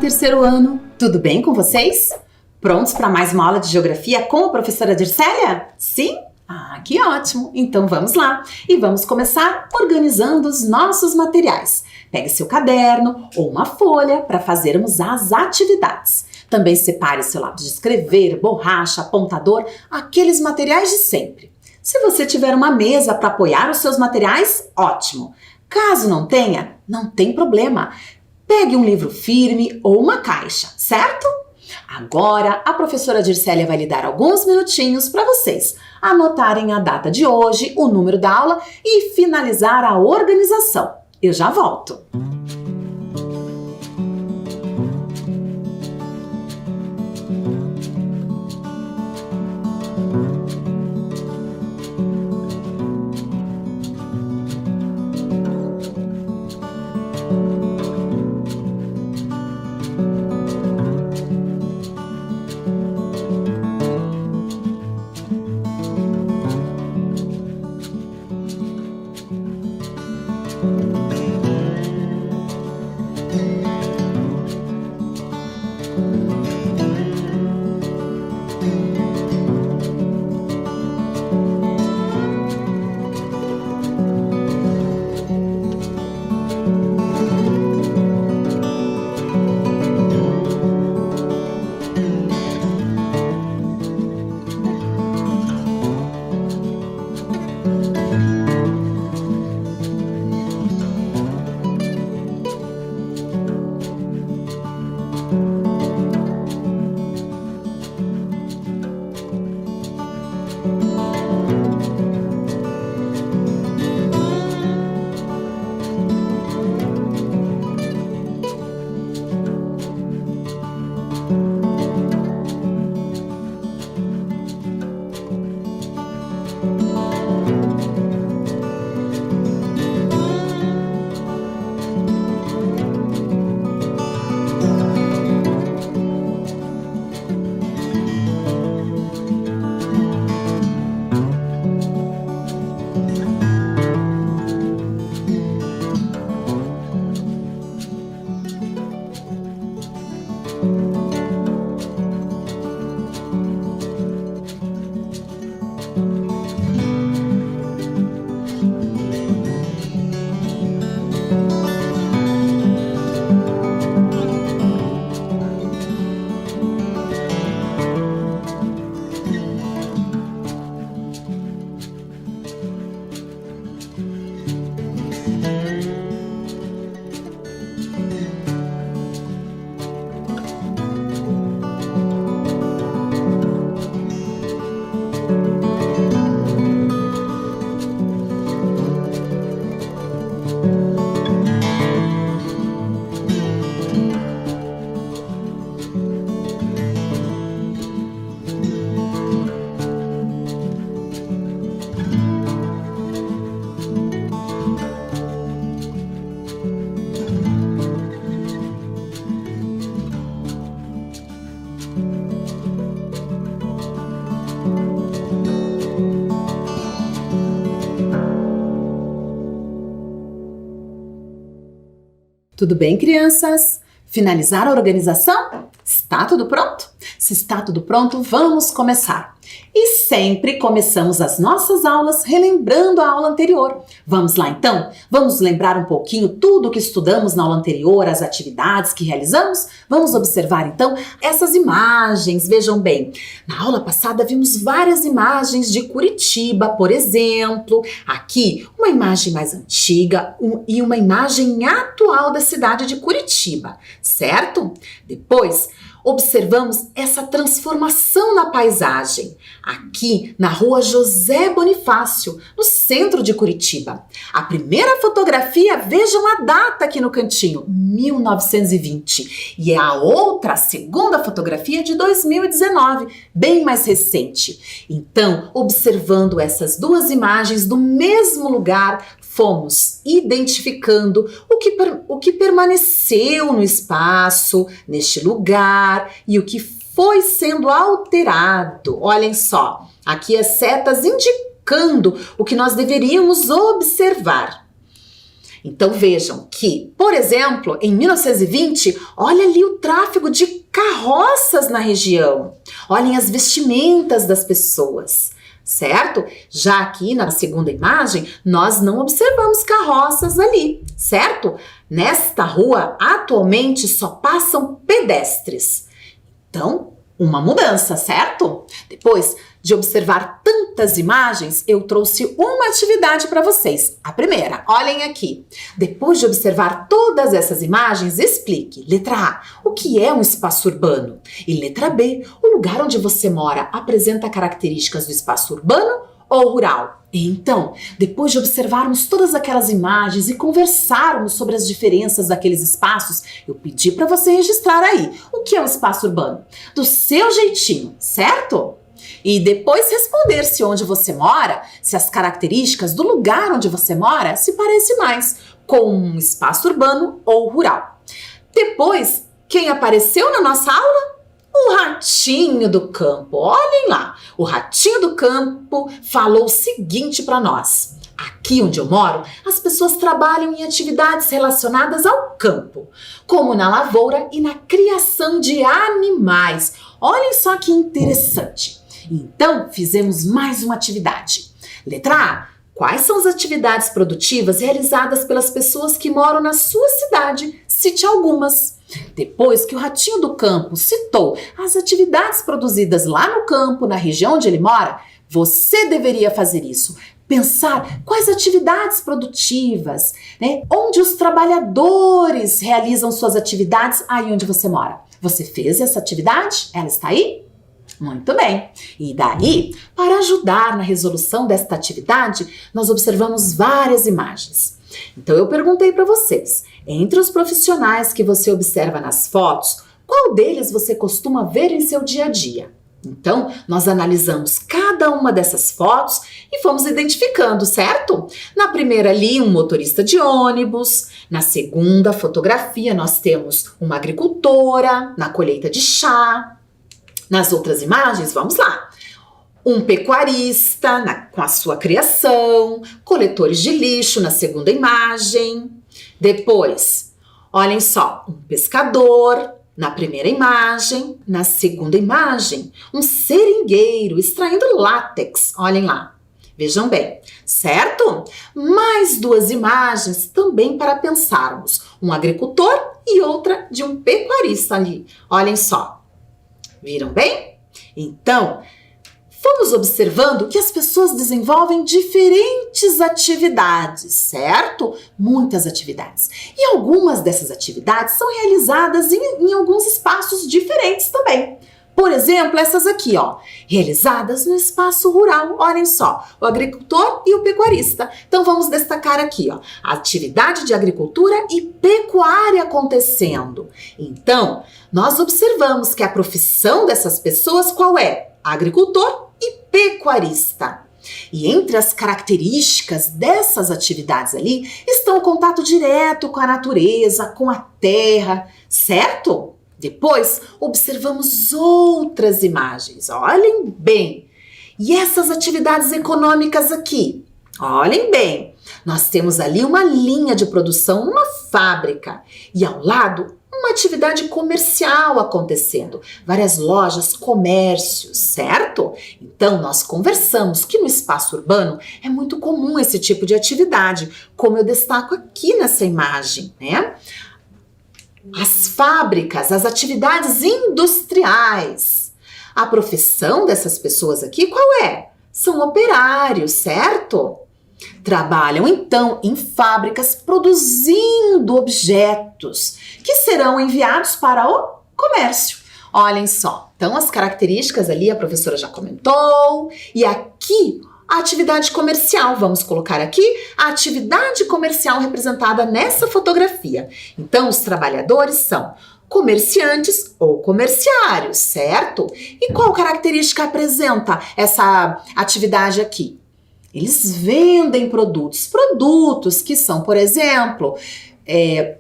terceiro ano! Tudo bem com vocês? Prontos para mais uma aula de geografia com a professora Dircélia? Sim? Ah, que ótimo! Então vamos lá! E vamos começar organizando os nossos materiais. Pegue seu caderno ou uma folha para fazermos as atividades. Também separe seu lápis de escrever, borracha, apontador, aqueles materiais de sempre. Se você tiver uma mesa para apoiar os seus materiais, ótimo! Caso não tenha, não tem problema. Pegue um livro firme ou uma caixa, certo? Agora, a professora Dircélia vai lhe dar alguns minutinhos para vocês anotarem a data de hoje, o número da aula e finalizar a organização. Eu já volto. Tudo bem, crianças? Finalizar a organização? Está tudo pronto? Se está tudo pronto, vamos começar. E sempre começamos as nossas aulas relembrando a aula anterior. Vamos lá então? Vamos lembrar um pouquinho tudo o que estudamos na aula anterior, as atividades que realizamos? Vamos observar então essas imagens. Vejam bem, na aula passada vimos várias imagens de Curitiba, por exemplo. Aqui, uma imagem mais antiga e uma imagem atual da cidade de Curitiba, certo? Depois, observamos essa transformação na paisagem, aqui na rua José Bonifácio, no centro de Curitiba. A primeira fotografia, vejam a data aqui no cantinho, 1920. E a outra, a segunda fotografia de 2019, bem mais recente. Então, observando essas duas imagens do mesmo lugar, fomos identificando o que permaneceu no espaço, neste lugar, e o que foi sendo alterado. Olhem só, aqui as setas indicando o que nós deveríamos observar. Então vejam que, por exemplo, em 1920, olha ali o tráfego de carroças na região. Olhem as vestimentas das pessoas, certo? Já aqui na segunda imagem, nós não observamos carroças ali, certo? Nesta rua, atualmente, só passam pedestres. Então, uma mudança, certo? Depois de observar tantas imagens, eu trouxe uma atividade para vocês. A primeira, olhem aqui. Depois de observar todas essas imagens, explique. Letra A, o que é um espaço urbano? E letra B, o lugar onde você mora apresenta características do espaço urbano ou rural? Então, depois de observarmos todas aquelas imagens e conversarmos sobre as diferenças daqueles espaços, eu pedi para você registrar aí o que é um espaço urbano, do seu jeitinho, certo? E depois responder se onde você mora, se as características do lugar onde você mora se parecem mais com um espaço urbano ou rural. Depois, quem apareceu na nossa aula? O ratinho do campo. Olhem lá, o ratinho do campo falou o seguinte para nós. Aqui onde eu moro, as pessoas trabalham em atividades relacionadas ao campo, como na lavoura e na criação de animais. Olhem só que interessante. Então, fizemos mais uma atividade. Letra A. Quais são as atividades produtivas realizadas pelas pessoas que moram na sua cidade? Cite algumas. Depois que o ratinho do campo citou as atividades produzidas lá no campo, na região onde ele mora, você deveria fazer isso. Pensar quais atividades produtivas, né? Onde os trabalhadores realizam suas atividades aí onde você mora. Você fez essa atividade? Ela está aí? Muito bem. E daí, para ajudar na resolução desta atividade, nós observamos várias imagens. Então eu perguntei para vocês, entre os profissionais que você observa nas fotos, qual deles você costuma ver em seu dia a dia? Então, nós analisamos cada uma dessas fotos e fomos identificando, certo? Na primeira ali, um motorista de ônibus. Na segunda fotografia, nós temos uma agricultora na colheita de chá. Nas outras imagens, vamos lá. Um pecuarista com a sua criação, coletores de lixo na segunda imagem. Depois, olhem só, um pescador na primeira imagem. Na segunda imagem, um seringueiro extraindo látex. Olhem lá, vejam bem, certo? Mais duas imagens também para pensarmos. Um agricultor e outra de um pecuarista ali. Olhem só, viram bem? Então, fomos observando que as pessoas desenvolvem diferentes atividades, certo? Muitas atividades. E algumas dessas atividades são realizadas em alguns espaços diferentes também. Por exemplo, essas aqui, ó, realizadas no espaço rural. Olhem só, o agricultor e o pecuarista. Então vamos destacar aqui, ó, a atividade de agricultura e pecuária acontecendo. Então, nós observamos que a profissão dessas pessoas qual é? Agricultor e pecuarista. E entre as características dessas atividades ali estão o contato direto com a natureza, com a terra, certo? Depois, observamos outras imagens. Olhem bem. E essas atividades econômicas aqui? Olhem bem. Nós temos ali uma linha de produção, uma fábrica. E ao lado, uma atividade comercial acontecendo. Várias lojas, comércios, certo? Então, nós conversamos que no espaço urbano é muito comum esse tipo de atividade, como eu destaco aqui nessa imagem, né? As fábricas, as atividades industriais. A profissão dessas pessoas aqui qual é? São operários, certo? Trabalham então em fábricas produzindo objetos que serão enviados para o comércio. Olhem só, então as características ali a professora já comentou e aqui a atividade comercial, vamos colocar aqui a atividade comercial representada nessa fotografia. Então, os trabalhadores são comerciantes ou comerciários, certo? E qual característica apresenta essa atividade aqui? Eles vendem produtos que são, por exemplo,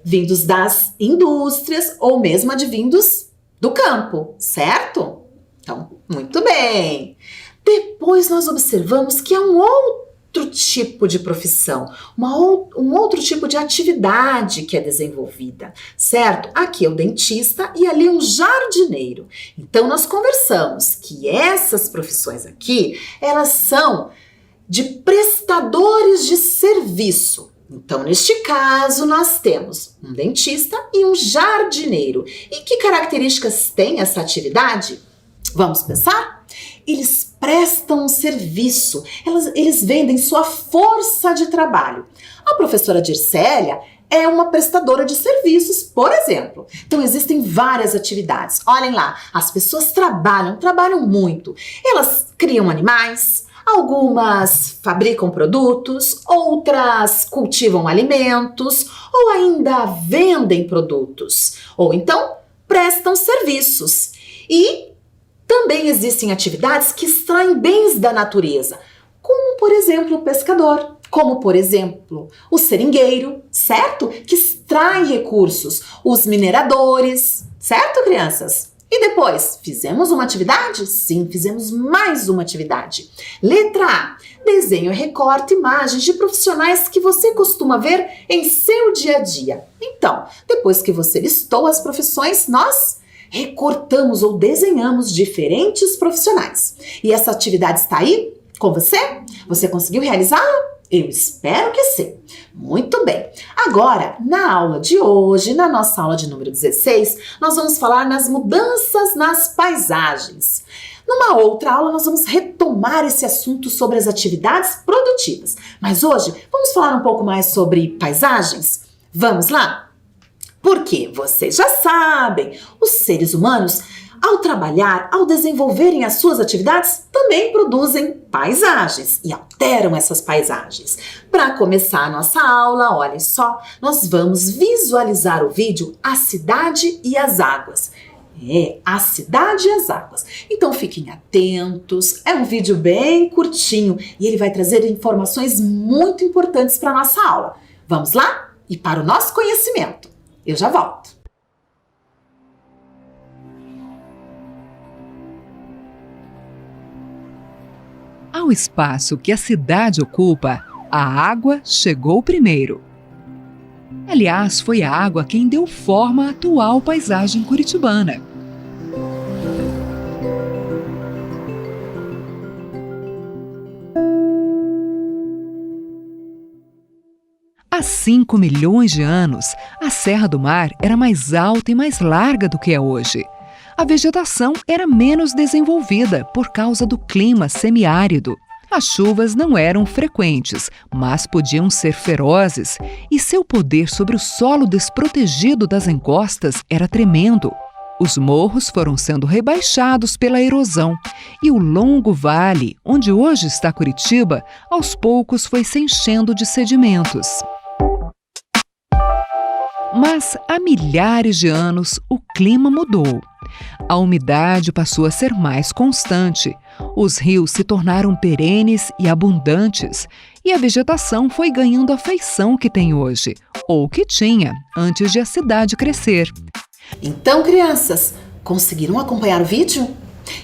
vindos das indústrias ou mesmo advindos do campo, certo? Então, muito bem. Depois nós observamos que há um outro tipo de profissão, um outro tipo de atividade que é desenvolvida, certo? Aqui é o dentista e ali um jardineiro. Então nós conversamos que essas profissões aqui, elas são de prestadores de serviço. Então, neste caso, nós temos um dentista e um jardineiro. E que características tem essa atividade? Vamos pensar? Eles prestam um serviço, eles vendem sua força de trabalho. A professora Dircélia é uma prestadora de serviços, por exemplo. Então, existem várias atividades. Olhem lá, as pessoas trabalham muito. Elas criam animais, algumas fabricam produtos, outras cultivam alimentos ou ainda vendem produtos. Ou então, prestam serviços. E também existem atividades que extraem bens da natureza, como, por exemplo, o pescador, como, por exemplo, o seringueiro, certo? Que extrai recursos, os mineradores, certo, crianças? E depois, fizemos uma atividade? Sim, fizemos mais uma atividade. Letra A. Desenho e recorte imagens de profissionais que você costuma ver em seu dia a dia. Então, depois que você listou as profissões, nós recortamos ou desenhamos diferentes profissionais. E essa atividade está aí com você? Você conseguiu realizá-la? Eu espero que sim. Muito bem. Agora, na aula de hoje, na nossa aula de número 16, nós vamos falar nas mudanças nas paisagens. Numa outra aula, nós vamos retomar esse assunto sobre as atividades produtivas. Mas hoje, vamos falar um pouco mais sobre paisagens? Vamos lá? Porque vocês já sabem, os seres humanos, ao trabalhar, ao desenvolverem as suas atividades, também produzem paisagens e alteram essas paisagens. Para começar a nossa aula, olhem só, nós vamos visualizar o vídeo A Cidade e as Águas. A Cidade e as Águas. Então fiquem atentos, é um vídeo bem curtinho e ele vai trazer informações muito importantes para a nossa aula. Vamos lá? E para o nosso conhecimento. Eu já volto. Ao espaço que a cidade ocupa, a água chegou primeiro. Aliás, foi a água quem deu forma à atual paisagem curitibana. Há 5 milhões de anos, a Serra do Mar era mais alta e mais larga do que é hoje. A vegetação era menos desenvolvida por causa do clima semiárido. As chuvas não eram frequentes, mas podiam ser ferozes, e seu poder sobre o solo desprotegido das encostas era tremendo. Os morros foram sendo rebaixados pela erosão, e o longo vale, onde hoje está Curitiba, aos poucos foi se enchendo de sedimentos. Mas há milhares de anos o clima mudou. A umidade passou a ser mais constante, os rios se tornaram perenes e abundantes, e a vegetação foi ganhando a feição que tem hoje, ou que tinha antes de a cidade crescer. Então, crianças, conseguiram acompanhar o vídeo?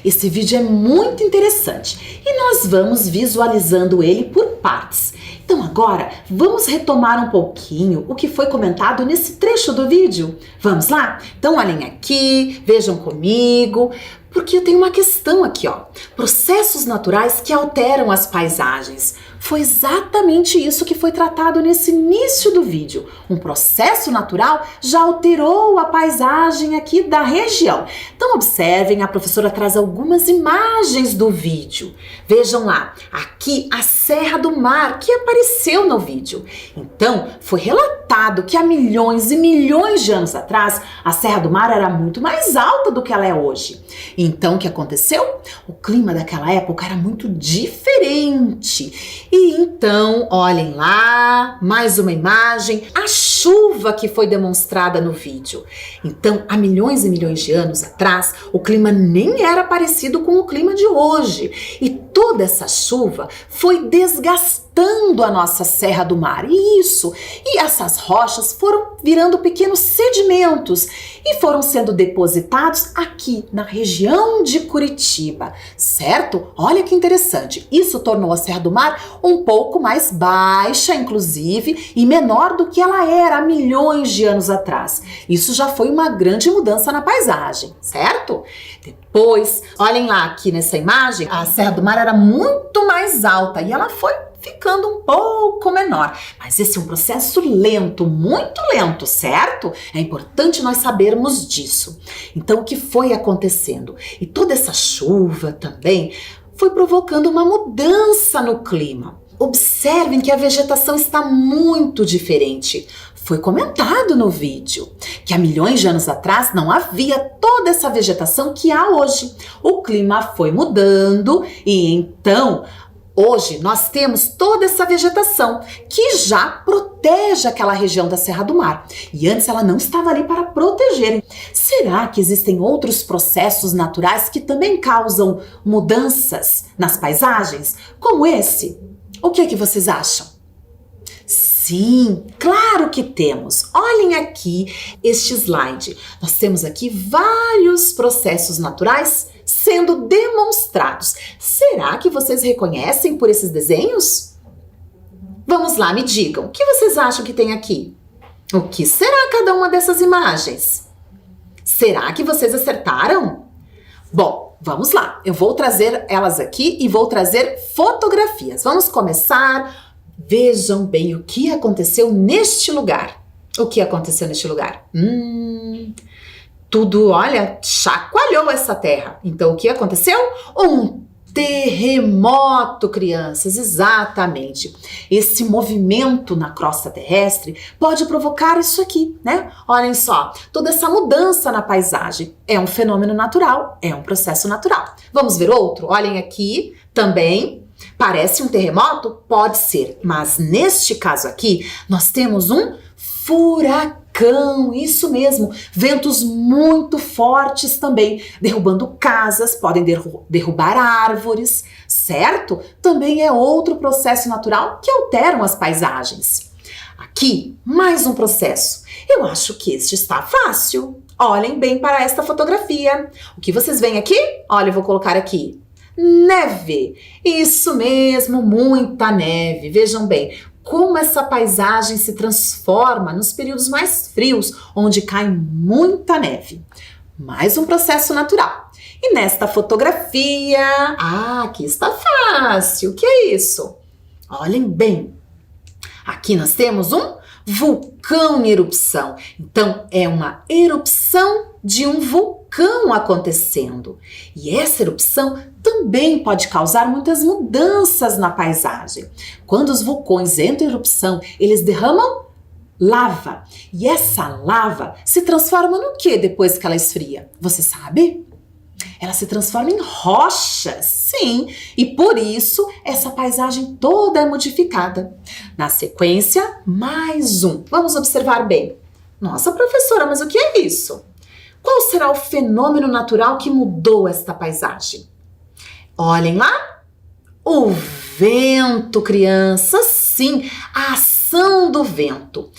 Esse vídeo é muito interessante e nós vamos visualizando ele por partes. Então agora, vamos retomar um pouquinho o que foi comentado nesse trecho do vídeo. Vamos lá? Então olhem aqui, vejam comigo, porque eu tenho uma questão aqui, ó. Processos naturais que alteram as paisagens. Foi exatamente isso que foi tratado nesse início do vídeo. Um processo natural já alterou a paisagem aqui da região. Então observem, a professora traz algumas imagens do vídeo. Vejam lá, aqui a Serra do Mar que apareceu no vídeo. Então foi relatado que há milhões e milhões de anos atrás a Serra do Mar era muito mais alta do que ela é hoje. Então o que aconteceu? O clima daquela época era muito diferente. E então, olhem lá, mais uma imagem, a chuva que foi demonstrada no vídeo. Então, há milhões e milhões de anos atrás, o clima nem era parecido com o clima de hoje. E toda essa chuva foi desgastando cortando a nossa Serra do Mar. Isso! E essas rochas foram virando pequenos sedimentos e foram sendo depositados aqui na região de Curitiba, certo? Olha que interessante. Isso tornou a Serra do Mar um pouco mais baixa, inclusive, e menor do que ela era há milhões de anos atrás. Isso já foi uma grande mudança na paisagem, certo? Depois, olhem lá aqui nessa imagem, a Serra do Mar era muito mais alta e ela foi ficando um pouco menor. Mas esse é um processo lento, muito lento, certo? É importante nós sabermos disso. Então, o que foi acontecendo? E toda essa chuva também foi provocando uma mudança no clima. Observem que a vegetação está muito diferente. Foi comentado no vídeo que há milhões de anos atrás não havia toda essa vegetação que há hoje. O clima foi mudando e então hoje nós temos toda essa vegetação que já protege aquela região da Serra do Mar. E antes ela não estava ali para proteger. Será que existem outros processos naturais que também causam mudanças nas paisagens, como esse? O que vocês acham? Sim, claro que temos. Olhem aqui este slide. Nós temos aqui vários processos naturais sendo demonstrados. Será que vocês reconhecem por esses desenhos? Vamos lá, me digam. O que vocês acham que tem aqui? O que será cada uma dessas imagens? Será que vocês acertaram? Bom, vamos lá. Eu vou trazer elas aqui e vou trazer fotografias. Vamos começar. Vejam bem o que aconteceu neste lugar. O que aconteceu neste lugar? Tudo, olha, chacoalhou essa terra. Então, o que aconteceu? Um terremoto, crianças, exatamente. Esse movimento na crosta terrestre pode provocar isso aqui, né? Olhem só, toda essa mudança na paisagem é um fenômeno natural, é um processo natural. Vamos ver outro? Olhem aqui também. Parece um terremoto? Pode ser, mas neste caso aqui, nós temos um furacão, isso mesmo, ventos muito fortes também, derrubando casas, podem derrubar árvores, certo? Também é outro processo natural que alteram as paisagens. Aqui, mais um processo. Eu acho que este está fácil. Olhem bem para esta fotografia. O que vocês veem aqui? Olha, eu vou colocar aqui. Neve, isso mesmo, muita neve. Vejam bem como essa paisagem se transforma nos períodos mais frios, onde cai muita neve. Mais um processo natural. E nesta fotografia, aqui está fácil. O que é isso? Olhem bem. Aqui nós temos um vulcão em erupção. Então, é uma erupção de um vulcão acontecendo. E essa erupção também pode causar muitas mudanças na paisagem. Quando os vulcões entram em erupção, eles derramam lava. E essa lava se transforma no que depois que ela esfria? Você sabe? Ela se transforma em rochas, sim, e por isso essa paisagem toda é modificada. Na sequência, mais um. Vamos observar bem. Nossa, professora, mas o que é isso? Qual será o fenômeno natural que mudou esta paisagem? Olhem lá. O vento, crianças, sim, a ação do vento.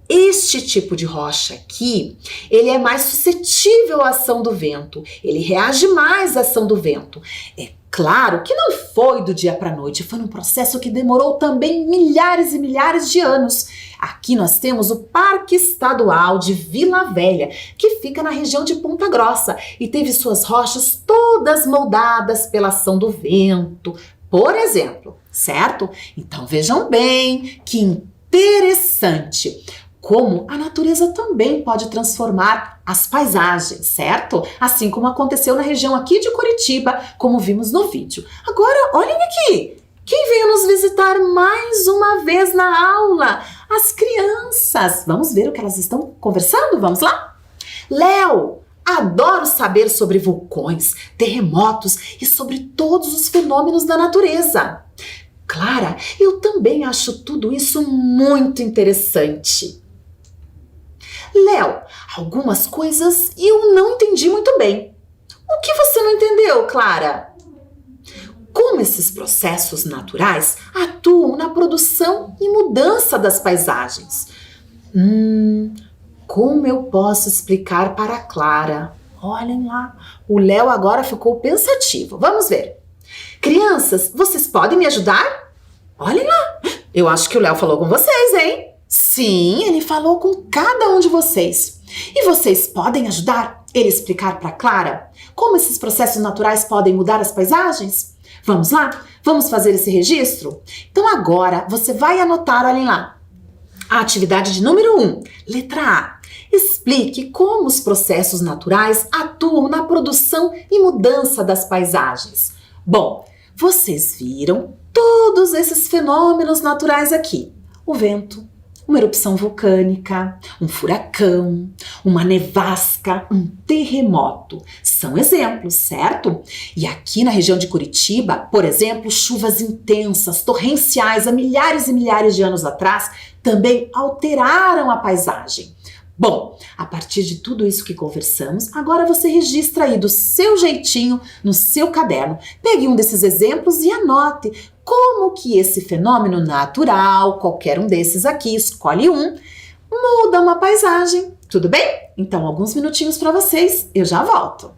Este tipo de rocha aqui, ele é mais suscetível à ação do vento, ele reage mais à ação do vento. É claro que não foi do dia para a noite, foi um processo que demorou também milhares e milhares de anos. Aqui nós temos o Parque Estadual de Vila Velha, que fica na região de Ponta Grossa e teve suas rochas todas moldadas pela ação do vento, por exemplo, certo? Então vejam bem que interessante como a natureza também pode transformar as paisagens, certo? Assim como aconteceu na região aqui de Curitiba, como vimos no vídeo. Agora, olhem aqui! Quem veio nos visitar mais uma vez na aula? As crianças! Vamos ver o que elas estão conversando? Vamos lá? Léo, adoro saber sobre vulcões, terremotos e sobre todos os fenômenos da natureza. Clara, eu também acho tudo isso muito interessante. Léo, algumas coisas eu não entendi muito bem. O que você não entendeu, Clara? Como esses processos naturais atuam na produção e mudança das paisagens? Como eu posso explicar para a Clara? Olhem lá, o Léo agora ficou pensativo. Vamos ver. Crianças, vocês podem me ajudar? Olhem lá, eu acho que o Léo falou com vocês, hein? Sim, ele falou com cada um de vocês. E vocês podem ajudar ele a explicar para a Clara como esses processos naturais podem mudar as paisagens? Vamos lá? Vamos fazer esse registro? Então agora você vai anotar, olhem lá. A atividade de número 1, letra A. Explique como os processos naturais atuam na produção e mudança das paisagens. Bom, vocês viram todos esses fenômenos naturais aqui. O vento, uma erupção vulcânica, um furacão, uma nevasca, um terremoto. São exemplos, certo? E aqui na região de Curitiba, por exemplo, chuvas intensas, torrenciais há milhares e milhares de anos atrás também alteraram a paisagem. Bom, a partir de tudo isso que conversamos, agora você registra aí do seu jeitinho no seu caderno. Pegue um desses exemplos e anote como que esse fenômeno natural, qualquer um desses aqui, escolhe um, muda uma paisagem. Tudo bem? Então, alguns minutinhos para vocês, eu já volto.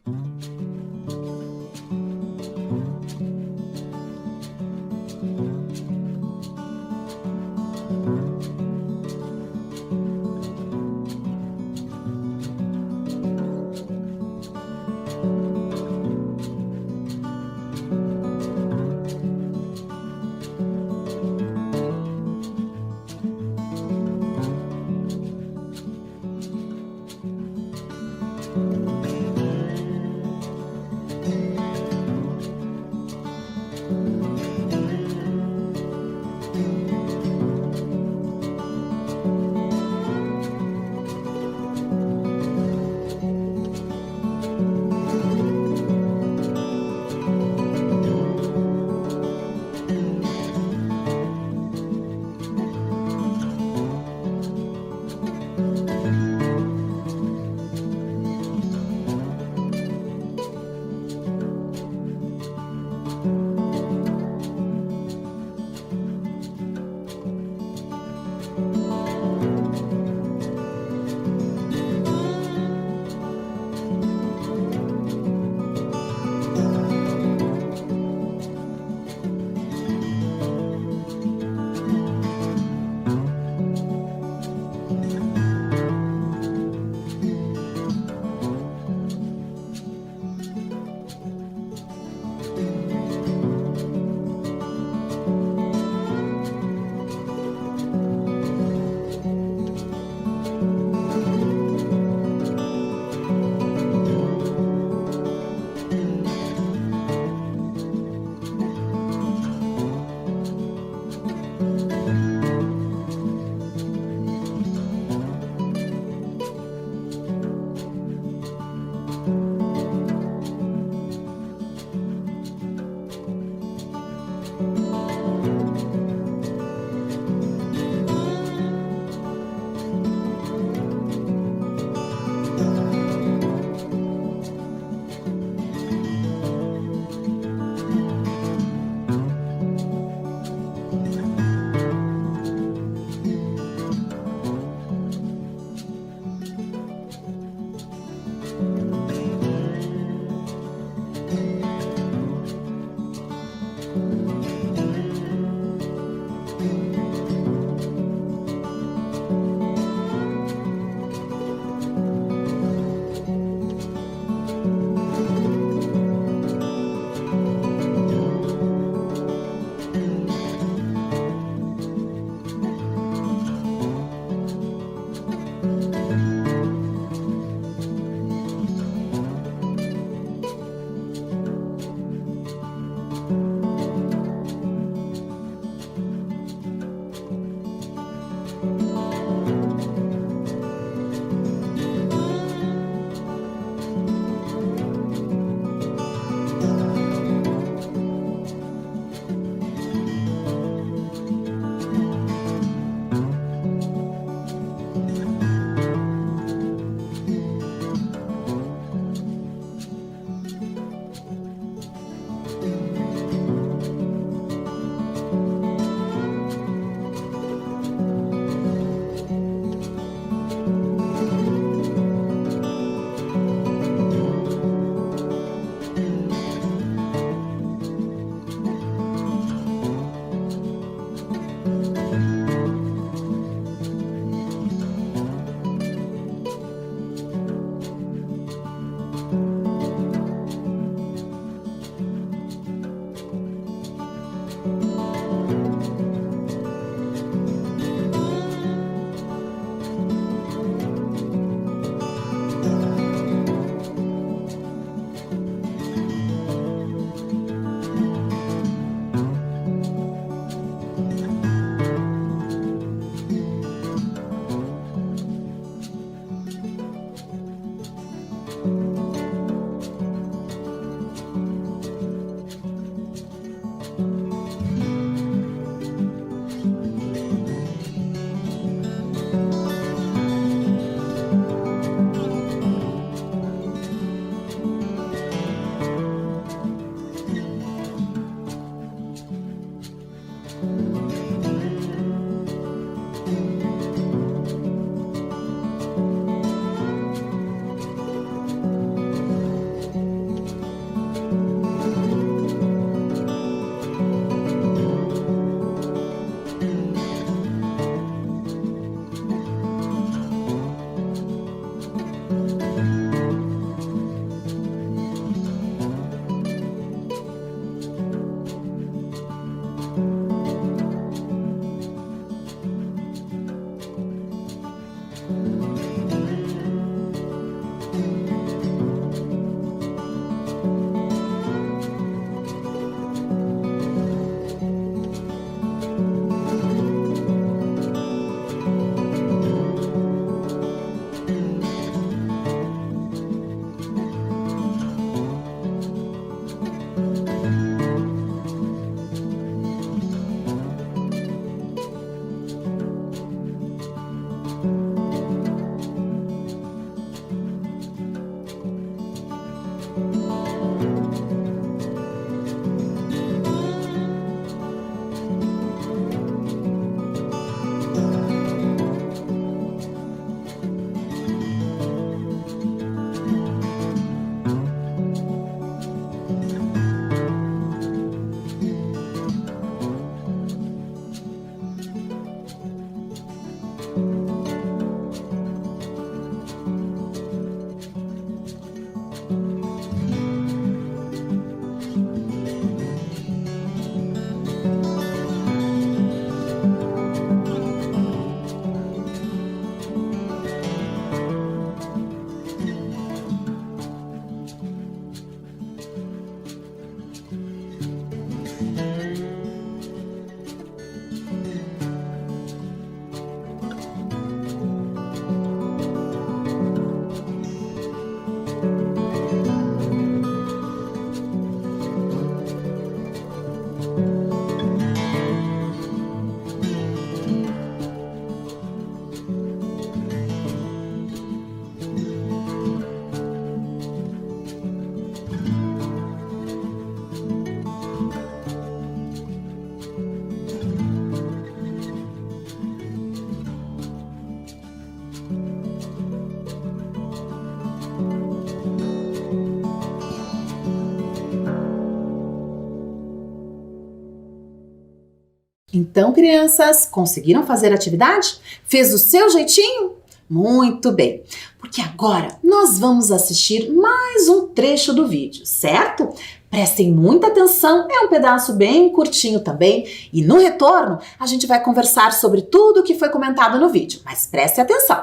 Então, crianças, conseguiram fazer a atividade? Fez do seu jeitinho? Muito bem, porque agora nós vamos assistir mais um trecho do vídeo, certo? Prestem muita atenção, é um pedaço bem curtinho também e no retorno a gente vai conversar sobre tudo o que foi comentado no vídeo, mas preste atenção.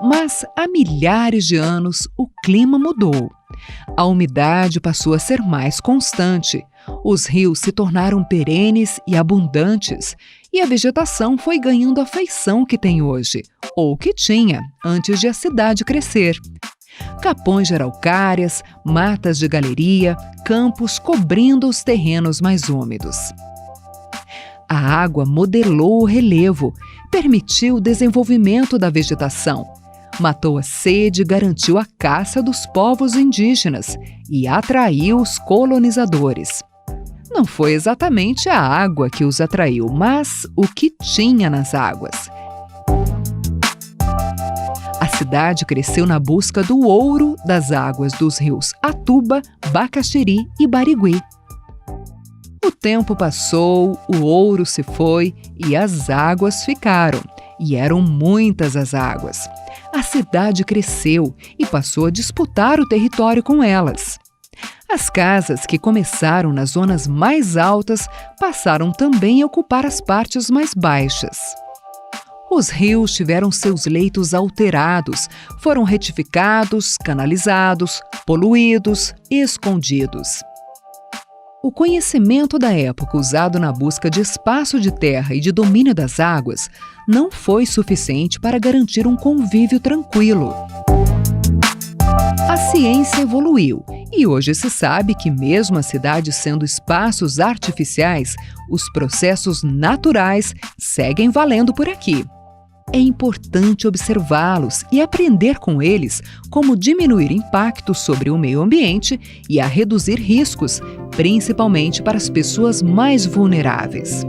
Mas há milhares de anos o clima mudou. A umidade passou a ser mais constante, os rios se tornaram perenes e abundantes e a vegetação foi ganhando a feição que tem hoje, ou que tinha antes de a cidade crescer. Capões de araucárias, matas de galeria, campos cobrindo os terrenos mais úmidos. A água modelou o relevo, permitiu o desenvolvimento da vegetação, matou a sede e garantiu a caça dos povos indígenas e atraiu os colonizadores. Não foi exatamente a água que os atraiu, mas o que tinha nas águas. A cidade cresceu na busca do ouro das águas dos rios Atuba, Bacaxiri e Barigui. O tempo passou, o ouro se foi e as águas ficaram, e eram muitas as águas. A cidade cresceu e passou a disputar o território com elas. As casas que começaram nas zonas mais altas passaram também a ocupar as partes mais baixas. Os rios tiveram seus leitos alterados, foram retificados, canalizados, poluídos e escondidos. O conhecimento da época usado na busca de espaço de terra e de domínio das águas não foi suficiente para garantir um convívio tranquilo. A ciência evoluiu e hoje se sabe que, mesmo as cidades sendo espaços artificiais, os processos naturais seguem valendo por aqui. É importante observá-los e aprender com eles como diminuir impactos sobre o meio ambiente e a reduzir riscos, principalmente para as pessoas mais vulneráveis.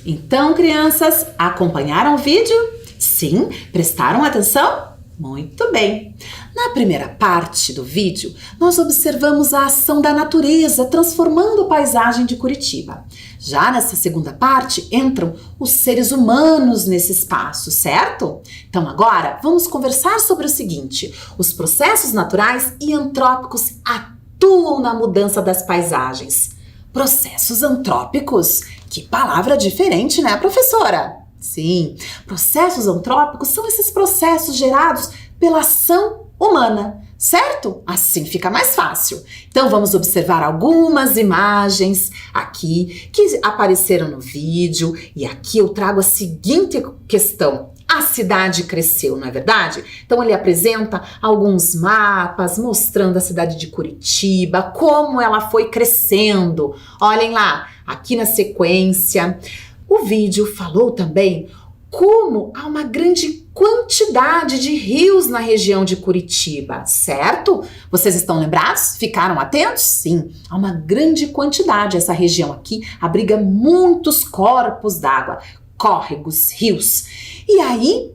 Então, crianças, acompanharam o vídeo? Sim? Prestaram atenção? Muito bem! Na primeira parte do vídeo, nós observamos a ação da natureza transformando a paisagem de Curitiba. Já nessa segunda parte, entram os seres humanos nesse espaço, certo? Então agora, vamos conversar sobre o seguinte: os processos naturais e antrópicos atuam na mudança das paisagens. Processos antrópicos? Que palavra diferente, né, professora? Sim, processos antrópicos são esses processos gerados pela ação humana, certo? Assim fica mais fácil. Então vamos observar algumas imagens aqui que apareceram no vídeo e aqui eu trago a seguinte questão. A cidade cresceu, não é verdade? Então ele apresenta alguns mapas mostrando a cidade de Curitiba, como ela foi crescendo. Olhem lá, aqui na sequência. O vídeo falou também como há uma grande quantidade de rios na região de Curitiba, certo? Vocês estão lembrados? Ficaram atentos? Sim, há uma grande quantidade. Essa região aqui abriga muitos corpos d'água, córregos, rios. E aí,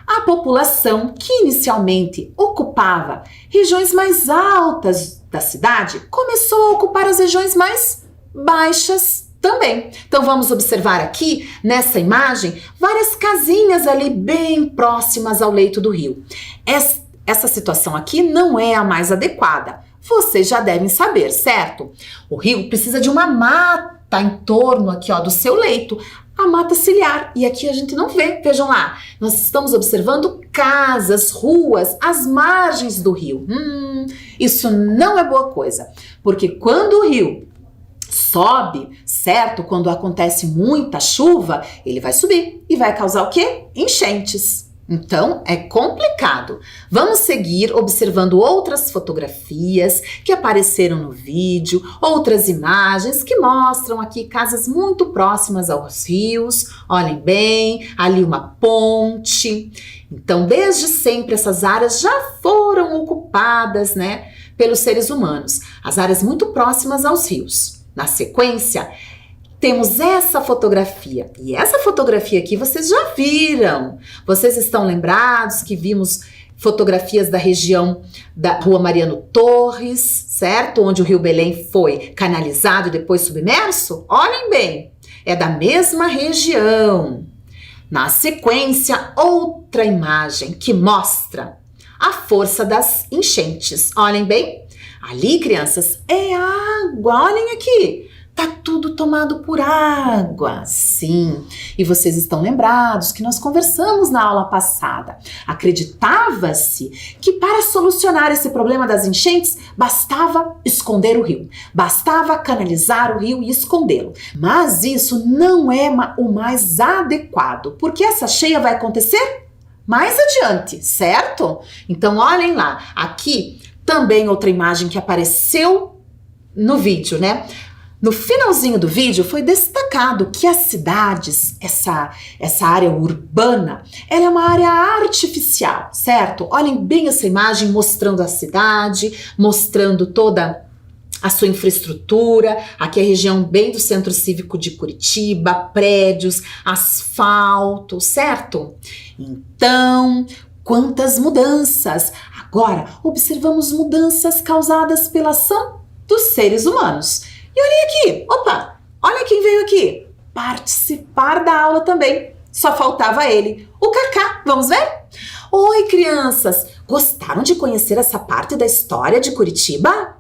a população que inicialmente ocupava regiões mais altas da cidade começou a ocupar as regiões mais baixas também. Então vamos observar aqui, nessa imagem, várias casinhas ali bem próximas ao leito do rio. Essa situação aqui não é a mais adequada. Vocês já devem saber, certo? O rio precisa de uma mata em torno aqui, ó, do seu leito. A mata ciliar. E aqui a gente não vê. Vejam lá, nós estamos observando casas, ruas, às margens do rio. Isso não é boa coisa. Porque quando o rio sobe, certo? Quando acontece muita chuva, ele vai subir e vai causar o quê? Enchentes. Então, é complicado. Vamos seguir observando outras fotografias que apareceram no vídeo, outras imagens que mostram aqui casas muito próximas aos rios. Olhem bem, ali uma ponte. Então, desde sempre, essas áreas já foram ocupadas, né, pelos seres humanos. As áreas muito próximas aos rios. Na sequência, temos essa fotografia. E essa fotografia aqui vocês já viram. Vocês estão lembrados que vimos fotografias da região da Rua Mariano Torres, certo? Onde o Rio Belém foi canalizado e depois submerso? Olhem bem. é da mesma região. Na sequência, outra imagem que mostra a força das enchentes. Olhem bem, ali, crianças, é água. Olhem aqui, tá tudo tomado por água. Sim, e vocês estão lembrados que nós conversamos na aula passada. Acreditava-se que para solucionar esse problema das enchentes, bastava esconder o rio. Bastava canalizar o rio e escondê-lo. Mas isso não é o mais adequado, porque essa cheia vai acontecer mais adiante, certo? Então, olhem lá. Aqui também outra imagem que apareceu no vídeo, né? No finalzinho do vídeo foi destacado que as cidades, essa área urbana, ela é uma área artificial, certo? Olhem bem essa imagem mostrando a cidade, mostrando toda a sua infraestrutura. Aqui é a região bem do Centro Cívico de Curitiba, prédios, asfalto, certo? Então, quantas mudanças! Agora, observamos mudanças causadas pela ação dos seres humanos. E olhem aqui, opa, olha quem veio aqui, participar da aula também. Só faltava ele, o Cacá, vamos ver? Oi, crianças, gostaram de conhecer essa parte da história de Curitiba?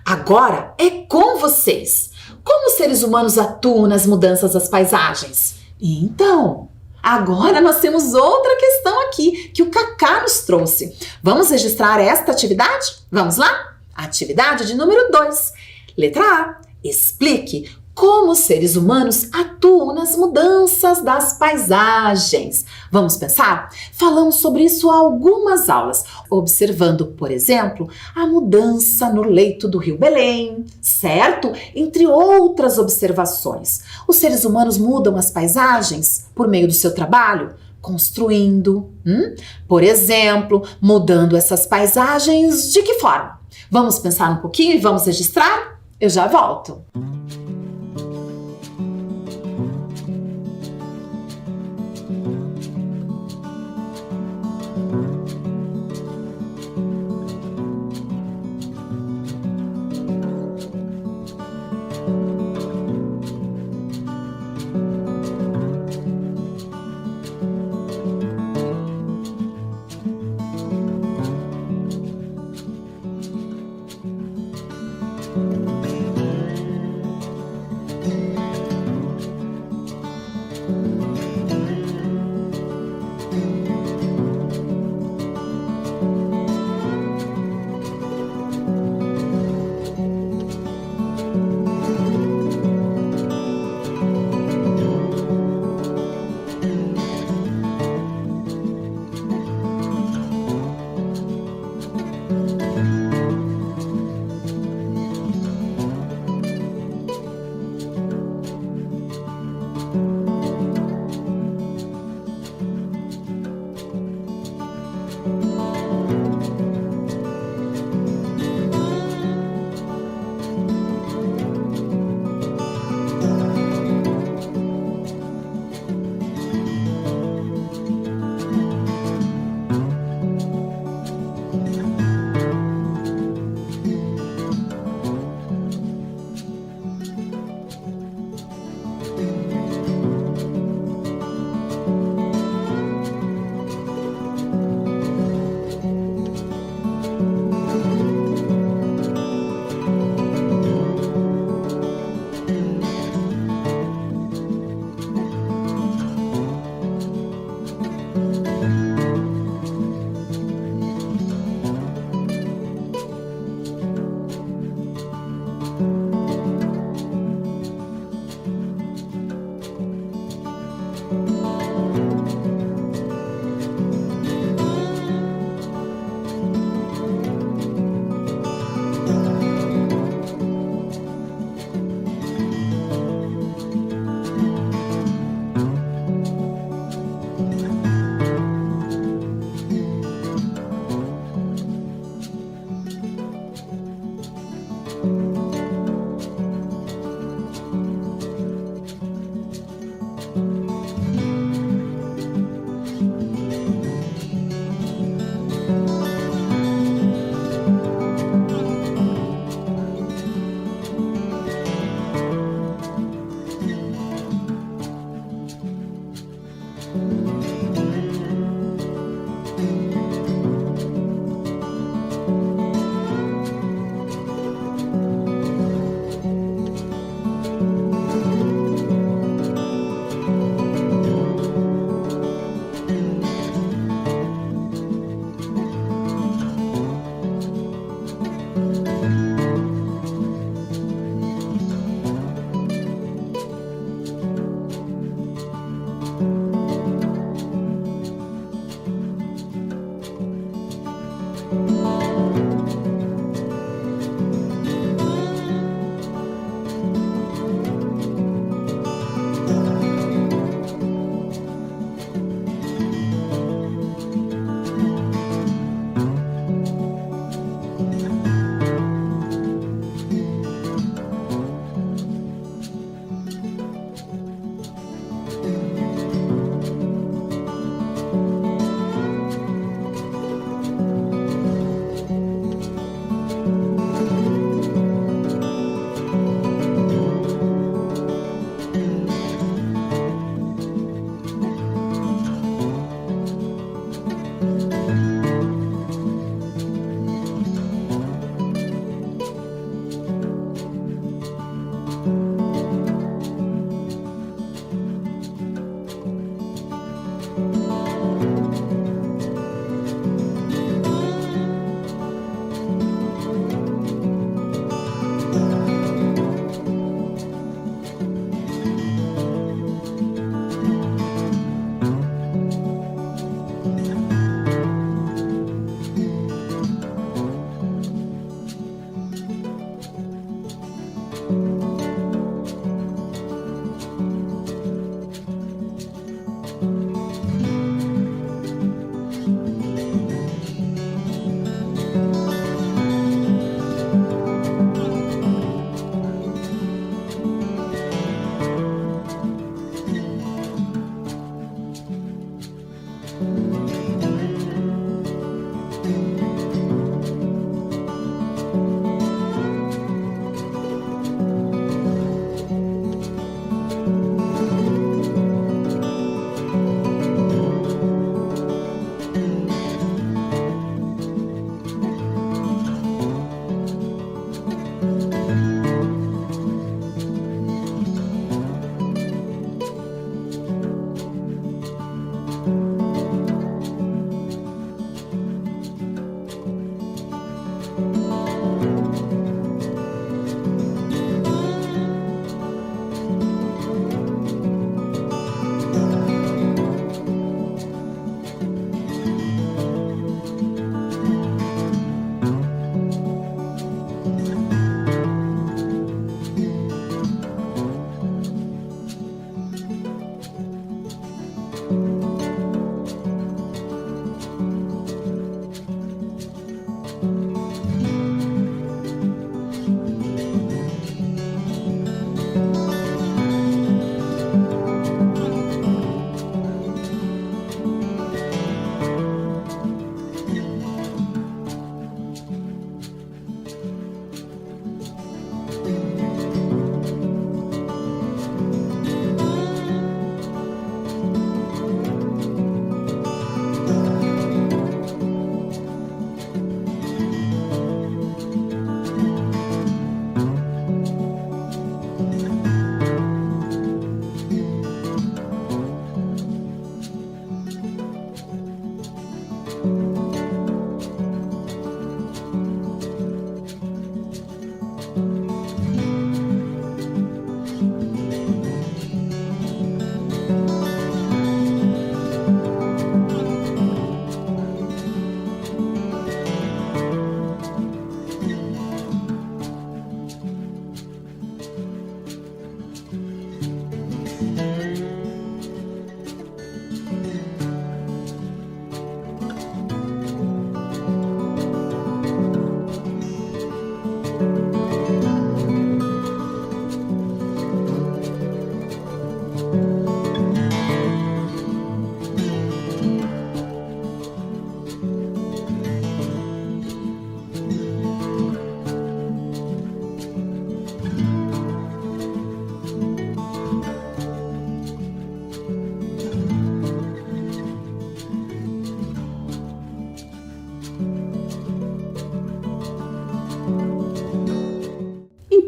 Agora é com vocês. Como os seres humanos atuam nas mudanças das paisagens? Então, agora nós temos outra questão aqui que o Cacá nos trouxe. Vamos registrar esta atividade? Vamos lá? Atividade de número 2. Letra A. Explique como os seres humanos atuam nas mudanças das paisagens. Vamos pensar? Falamos sobre isso há algumas aulas, observando, por exemplo, a mudança no leito do Rio Belém, certo? Entre outras observações. Os seres humanos mudam as paisagens por meio do seu trabalho, construindo, por exemplo, mudando essas paisagens de que forma? Vamos pensar um pouquinho e vamos registrar? Eu já volto.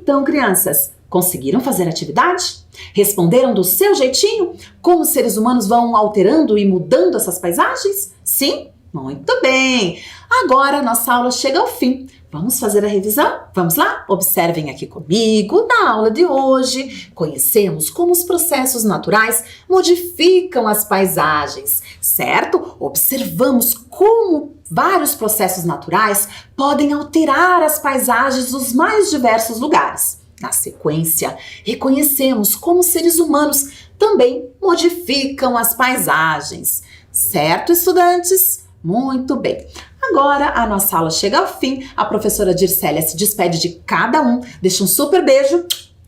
Então, crianças, conseguiram fazer a atividade? Responderam do seu jeitinho? Como os seres humanos vão alterando e mudando essas paisagens? Sim? Muito bem! Agora a nossa aula chega ao fim. Vamos fazer a revisão? Vamos lá? Observem aqui comigo. Na aula de hoje, conhecemos como os processos naturais modificam as paisagens, certo? Observamos como vários processos naturais podem alterar as paisagens dos mais diversos lugares. Na sequência, reconhecemos como os seres humanos também modificam as paisagens. Certo, estudantes? Muito bem. Agora a nossa aula chega ao fim. A professora Dircélia se despede de cada um. Deixa um super beijo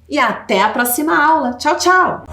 e até a próxima aula. Tchau, tchau!